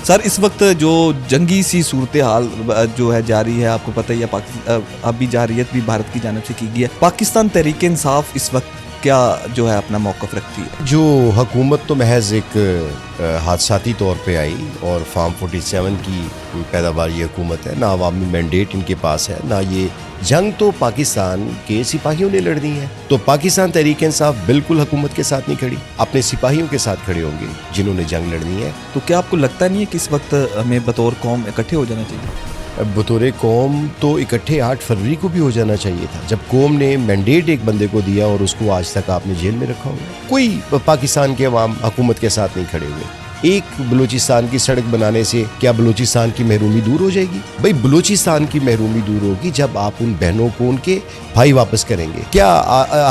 سر اس وقت جو جنگی سی صورتحال جو ہے جاری ہے، آپ کو پتہ ہی ہے، ابھی جارحیت بھی بھارت کی جانب سے کی گئی ہے. پاکستان تحریک انصاف اس وقت کیا جو ہے اپنا موقف رکھتی ہے؟ جو حکومت تو محض ایک حادثاتی طور پہ آئی اور فارم 47 کی پیداوار یہ حکومت ہے، نہ عوامی مینڈیٹ ان کے پاس ہے، نہ یہ جنگ تو پاکستان کے سپاہیوں نے لڑنی ہے. تو پاکستان تحریک انصاف بالکل حکومت کے ساتھ نہیں کھڑی، اپنے سپاہیوں کے ساتھ کھڑے ہوں گے جنہوں نے جنگ لڑنی ہے. تو کیا آپ کو لگتا نہیں ہے کہ اس وقت ہمیں بطور قوم اکٹھے ہو جانا چاہیے؟ بطور قوم تو اکٹھے 8 فروری کو بھی ہو جانا چاہیے تھا، جب قوم نے مینڈیٹ ایک بندے کو دیا اور اس کو آج تک آپ نے جیل میں رکھا ہوا. کوئی پاکستان کے عوام حکومت کے ساتھ نہیں کھڑے ہوئے. ایک بلوچستان کی سڑک بنانے سے کیا بلوچستان کی محرومی دور ہو جائے گی؟ بھائی بلوچستان کی محرومی دور ہوگی جب آپ ان بہنوں کو ان کے بھائی واپس کریں گے. کیا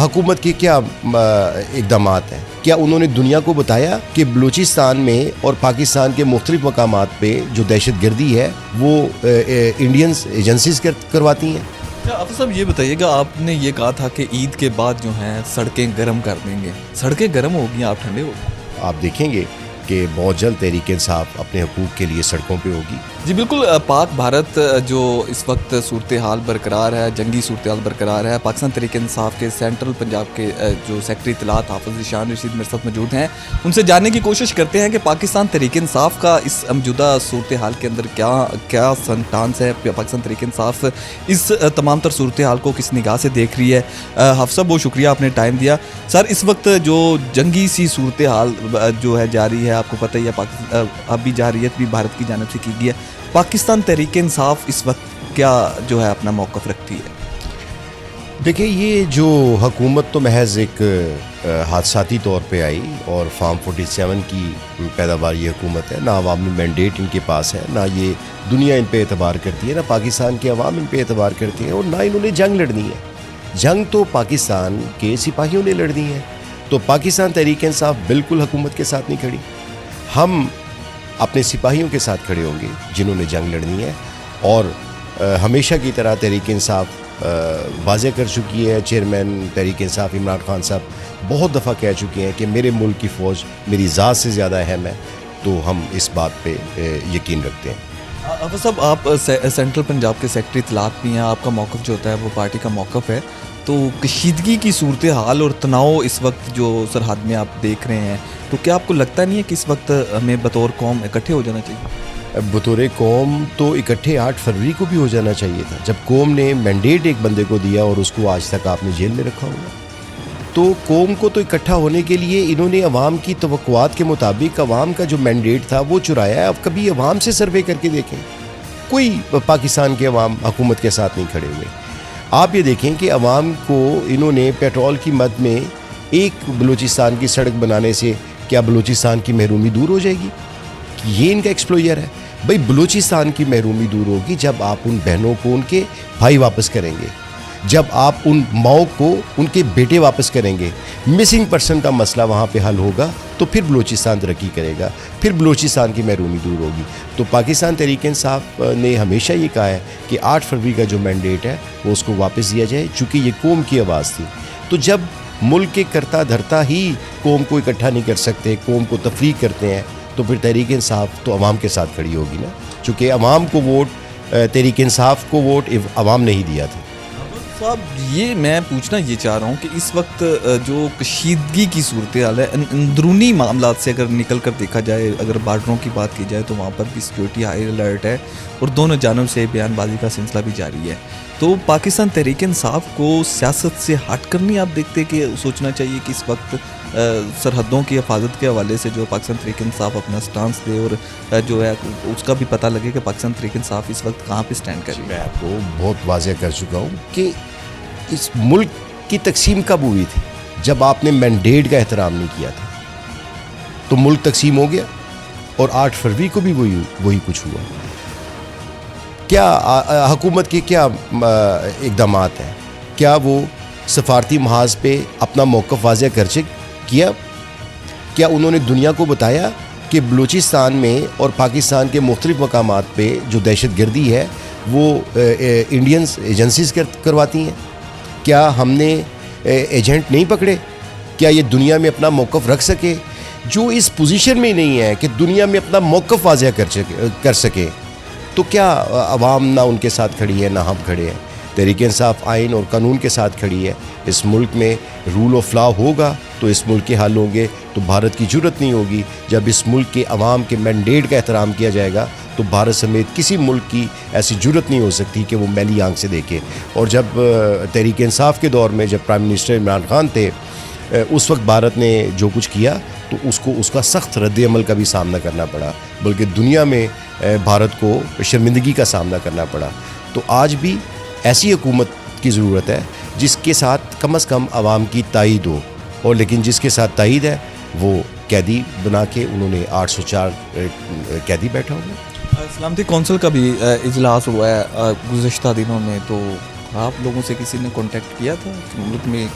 حکومت کے کیا اقدامات ہیں؟ کیا انہوں نے دنیا کو بتایا کہ بلوچستان میں اور پاکستان کے مختلف مقامات پہ جو دہشت گردی ہے وہ انڈینز ایجنسیز کرواتی ہیں؟ حافظ صاحب یہ بتائیے گا، آپ نے یہ کہا تھا کہ عید کے بعد جو ہیں سڑکیں گرم کر دیں گے. سڑکیں گرم ہوگی، آپ ٹھنڈے ہو گئے. آپ دیکھیں گے کہ بہت جلد تحریک انصاف اپنے حقوق کے لیے سڑکوں پہ ہوگی. جی بالکل. پاک بھارت جو اس وقت صورتحال برقرار ہے، جنگی صورتحال برقرار ہے، پاکستان تحریک انصاف کے سینٹرل پنجاب کے جو سیکٹری اطلاعات حافظ ذیشان رشید میرے ساتھ موجود ہیں. ان سے جاننے کی کوشش کرتے ہیں کہ پاکستان تحریک انصاف کا اس موجودہ صورتحال کے اندر کیا سنٹانس ہے. پاکستان تحریک انصاف اس تمام تر صورتحال کو کس نگاہ سے دیکھ رہی ہے. حافظ صاحب بہت شکریہ، آپ نے ٹائم دیا. سر اس وقت جو جنگی سی صورتحال جو ہے جاری ہے، آپ کو پتہ ہی ہے، ابھی جارحیت بھی بھارت کی جانب سے کی گئی ہے. پاکستان تحریک انصاف اس وقت کیا جو ہے اپنا موقف رکھتی ہے؟ دیکھیں، یہ جو حکومت تو محض ایک حادثاتی طور پہ آئی اور فارم 47 کی پیداوار یہ حکومت ہے، نہ عوامی مینڈیٹ ان کے پاس ہے، نہ یہ دنیا ان پہ اعتبار کرتی ہے، نہ پاکستان کے عوام ان پہ اعتبار کرتے ہیں، اور نہ انہوں نے جنگ لڑنی ہے. جنگ تو پاکستان کے سپاہیوں نے لڑنی ہے. تو پاکستان تحریک انصاف بالکل حکومت کے ساتھ نہیں کھڑی. ہم اپنے سپاہیوں کے ساتھ کھڑے ہوں گے جنہوں نے جنگ لڑنی ہے. اور ہمیشہ کی طرح تحریک انصاف واضح کر چکی ہے. چیئرمین تحریک انصاف عمران خان صاحب بہت دفعہ کہہ چکے ہیں کہ میرے ملک کی فوج میری ذات سے زیادہ اہم ہے. تو ہم اس بات پہ یقین رکھتے ہیں. حافظ صاحب، آپ سینٹرل پنجاب کے سیکٹری اطلاعات بھی ہیں، آپ کا موقف جو ہوتا ہے وہ پارٹی کا موقف ہے. تو کشیدگی کی صورتحال اور تناؤ اس وقت جو سرحد میں آپ دیکھ رہے ہیں، تو کیا آپ کو لگتا نہیں ہے کہ اس وقت ہمیں بطور قوم اکٹھے ہو جانا چاہیے؟ بطور قوم تو اکٹھے 8 فروری کو بھی ہو جانا چاہیے تھا، جب قوم نے مینڈیٹ ایک بندے کو دیا اور اس کو آج تک آپ نے جیل میں رکھا ہوا. تو قوم کو تو اکٹھا ہونے کے لیے انہوں نے عوام کی توقعات کے مطابق عوام کا جو مینڈیٹ تھا وہ چرایا ہے. اب کبھی عوام سے سروے کر کے دیکھیں، کوئی پاکستان کے عوام حکومت کے ساتھ نہیں کھڑے ہوئے. آپ یہ دیکھیں کہ عوام کو انہوں نے پیٹرول کی مد میں ایک بلوچستان کی سڑک بنانے سے کیا بلوچستان کی محرومی دور ہو جائے گی؟ یہ ان کا ایکسپلوئر ہے. بھائی بلوچستان کی محرومی دور ہوگی جب آپ ان بہنوں کو ان کے بھائی واپس کریں گے، جب آپ ان ماؤں کو ان کے بیٹے واپس کریں گے. مسنگ پرسن کا مسئلہ وہاں پہ حل ہوگا تو پھر بلوچستان ترقی کرے گا، پھر بلوچستان کی محرومی دور ہوگی. تو پاکستان تحریک انصاف نے ہمیشہ یہ کہا ہے کہ 8 فروری کا جو مینڈیٹ ہے وہ اس کو واپس دیا جائے، چونکہ یہ قوم کی آواز تھی. تو جب ملک کے کرتا دھرتا ہی قوم کو اکٹھا نہیں کر سکتے، قوم کو تفریق کرتے ہیں، تو پھر تحریک انصاف تو عوام کے ساتھ کھڑی ہوگی نا. چونکہ عوام کو ووٹ، تحریک انصاف کو ووٹ عوام نے ہی دیا تھا. صاحب یہ میں پوچھنا یہ چاہ رہا ہوں کہ اس وقت جو کشیدگی کی صورتحال ہے، اندرونی معاملات سے اگر نکل کر دیکھا جائے، اگر بارڈروں کی بات کی جائے تو وہاں پر بھی سیکیورٹی ہائی الرٹ ہے اور دونوں جانب سے بیان بازی کا سلسلہ بھی جاری ہے. تو پاکستان تحریک انصاف کو سیاست سے ہٹ کر نہیں آپ دیکھتے کہ سوچنا چاہیے کہ اس وقت سرحدوں کی حفاظت کے حوالے سے جو پاکستان تحریک انصاف اپنا سٹانس دے اور جو ہے اس کا بھی پتہ لگے کہ پاکستان تحریک انصاف اس وقت کہاں پہ سٹینڈ کر رہی ہے؟ میں آپ کو بہت واضح کر چکا ہوں کہ اس ملک کی تقسیم کب ہوئی تھی؟ جب آپ نے مینڈیٹ کا احترام نہیں کیا تھا. تو ملک تقسیم ہو گیا اور 8 فروری کو بھی وہی کچھ ہوا. کیا حکومت کے کیا اقدامات ہیں؟ کیا وہ سفارتی محاذ پہ اپنا موقف واضح کیا؟ کیا انہوں نے دنیا کو بتایا کہ بلوچستان میں اور پاکستان کے مختلف مقامات پہ جو دہشت گردی ہے وہ انڈینز ایجنسیز کرواتی ہیں؟ کیا ہم نے ایجنٹ نہیں پکڑے؟ کیا یہ دنیا میں اپنا موقف رکھ سکے جو اس پوزیشن میں ہی نہیں ہے کہ دنیا میں اپنا موقف واضح کر سکے، تو کیا عوام نہ ان کے ساتھ کھڑی ہے، نہ ہم کھڑے ہیں؟ تحریک انصاف آئین اور قانون کے ساتھ کھڑی ہے. اس ملک میں رول آف لا ہوگا تو اس ملک کے حل ہوں گے. تو بھارت کی جرت نہیں ہوگی جب اس ملک کے عوام کے مینڈیٹ کا احترام کیا جائے گا، تو بھارت سمیت کسی ملک کی ایسی جرت نہیں ہو سکتی کہ وہ میلی آنکھ سے دیکھے. اور جب تحریک انصاف کے دور میں جب پرائم منسٹر عمران خان تھے، اس وقت بھارت نے جو کچھ کیا تو اس کا سخت رد عمل کا بھی سامنا کرنا پڑا، بلکہ دنیا میں بھارت کو شرمندگی کا سامنا کرنا پڑا. تو آج بھی ایسی حکومت کی ضرورت ہے جس کے ساتھ کم از کم عوام کی تائید ہو، اور لیکن جس کے ساتھ تائید ہے وہ قیدی بنا کے انہوں نے 804 قیدی بیٹھا ہوا. سلامتی کونسل کا بھی اجلاس ہوا ہے گزشتہ دنوں میں، تو آپ لوگوں سے کسی نے کانٹیکٹ کیا تھا کہ ملک میں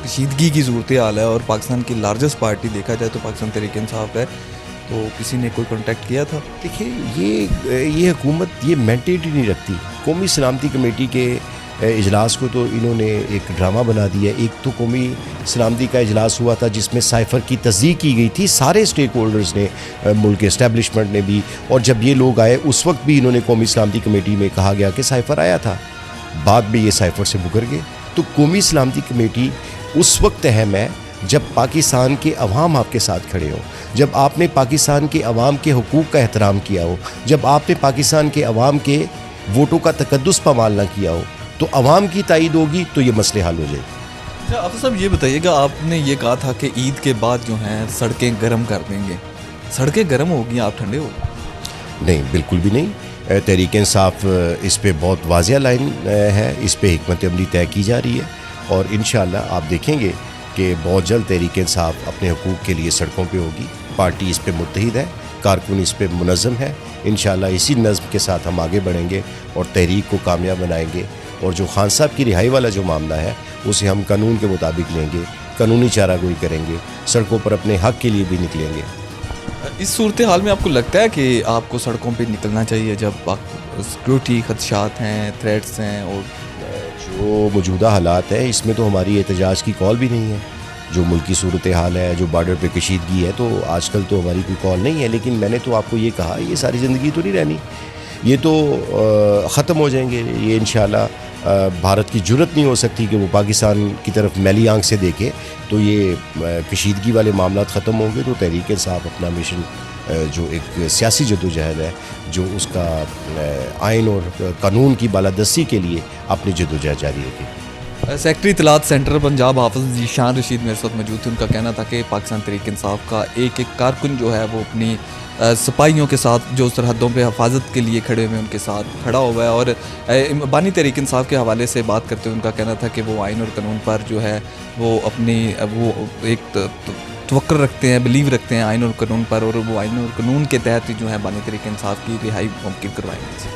کشیدگی کی صورتحال ہے اور پاکستان کی لارجسٹ پارٹی دیکھا جائے تو پاکستان تحریک انصاف ہے، تو کسی نے کوئی کانٹیکٹ کیا تھا؟ دیکھیے یہ حکومت یہ مینڈیٹ ہی نہیں رکھتی. قومی سلامتی کمیٹی کے اجلاس کو تو انہوں نے ایک ڈرامہ بنا دیا. ایک تو قومی سلامتی کا اجلاس ہوا تھا جس میں سائفر کی تصدیق کی گئی تھی، سارے اسٹیک ہولڈرز نے، ملک کے اسٹیبلشمنٹ نے بھی، اور جب یہ لوگ آئے اس وقت بھی انہوں نے قومی سلامتی کمیٹی میں کہا گیا کہ سائفر آیا تھا. بعد میں یہ سائفر سے مکر گئے. تو قومی سلامتی کمیٹی اس وقت اہم ہے جب پاکستان کے عوام آپ کے ساتھ کھڑے ہوں، جب آپ نے پاکستان کے عوام کے حقوق کا احترام کیا ہو، جب آپ نے پاکستان کے عوام کے ووٹوں کا تقدس پامال نہ کیا ہو. تو عوام کی تائید ہوگی تو یہ مسئلے حل ہو جائے گے. اچھا آفر صاحب یہ بتائیے گا، آپ نے یہ کہا تھا کہ عید کے بعد جو ہیں سڑکیں گرم کر دیں گے، سڑکیں گرم ہوگی آپ ٹھنڈے ہو؟ نہیں، بالکل بھی نہیں. تحریک انصاف اس پہ بہت واضح لائن ہے، اس پہ حکمت عملی طے کی جا رہی ہے، اور انشاءاللہ آپ دیکھیں گے کہ بہت جلد تحریک انصاف اپنے حقوق کے لیے سڑکوں پہ ہوگی. پارٹی اس پہ متحد ہے، کارکن اس پہ منظم ہے. انشاءاللہ اسی نظم کے ساتھ ہم آگے بڑھیں گے اور تحریک کو کامیاب بنائیں گے. اور جو خان صاحب کی رہائی والا جو معاملہ ہے اسے ہم قانون کے مطابق لیں گے، قانونی چارہ گوئی کریں گے، سڑکوں پر اپنے حق کے لیے بھی نکلیں گے. اس صورتحال میں آپ کو لگتا ہے کہ آپ کو سڑکوں پہ نکلنا چاہیے جب سیکورٹی خدشات ہیں، تھریٹس ہیں، اور جو موجودہ حالات ہیں اس میں تو ہماری احتجاج کی کال بھی نہیں ہے. جو ملکی صورتحال ہے، جو بارڈر پہ کشیدگی ہے، تو آج کل تو ہماری کوئی کال نہیں ہے. لیکن میں نے تو آپ کو یہ کہا یہ ساری زندگی تو نہیں رہنی، یہ تو ختم ہو جائیں گے. یہ انشاءاللہ بھارت کی جرت نہیں ہو سکتی کہ وہ پاکستان کی طرف میلی آنکھ سے دیکھے. تو یہ کشیدگی والے معاملات ختم ہوں گے تو تحریک انصاف اپنا مشن جو ایک سیاسی جدوجہد ہے، جو اس کا آئین اور قانون کی بالادستی کے لیے اپنی جدوجہد جاری رکھے. سیکرٹری اطلاعات سینٹرل پنجاب حافظ ذیشان رشید میرے ساتھ موجود تھے. ان کا کہنا تھا کہ پاکستان تحریک انصاف کا ایک کارکن جو ہے وہ اپنی سپاہیوں کے ساتھ جو سرحدوں پہ حفاظت کے لیے کھڑے ہوئے ان کے ساتھ کھڑا ہوا ہے. اور بانی تحریک انصاف کے حوالے سے بات کرتے ہوئے ان کا کہنا تھا کہ وہ آئین اور قانون پر جو ہے وہ اپنی وہ ایک توقع رکھتے ہیں، بلیو رکھتے ہیں آئین اور قانون پر، اور وہ آئین اور قانون کے تحت جو ہے بانی تحریک انصاف کی رہائی ممکن کروائیں گے.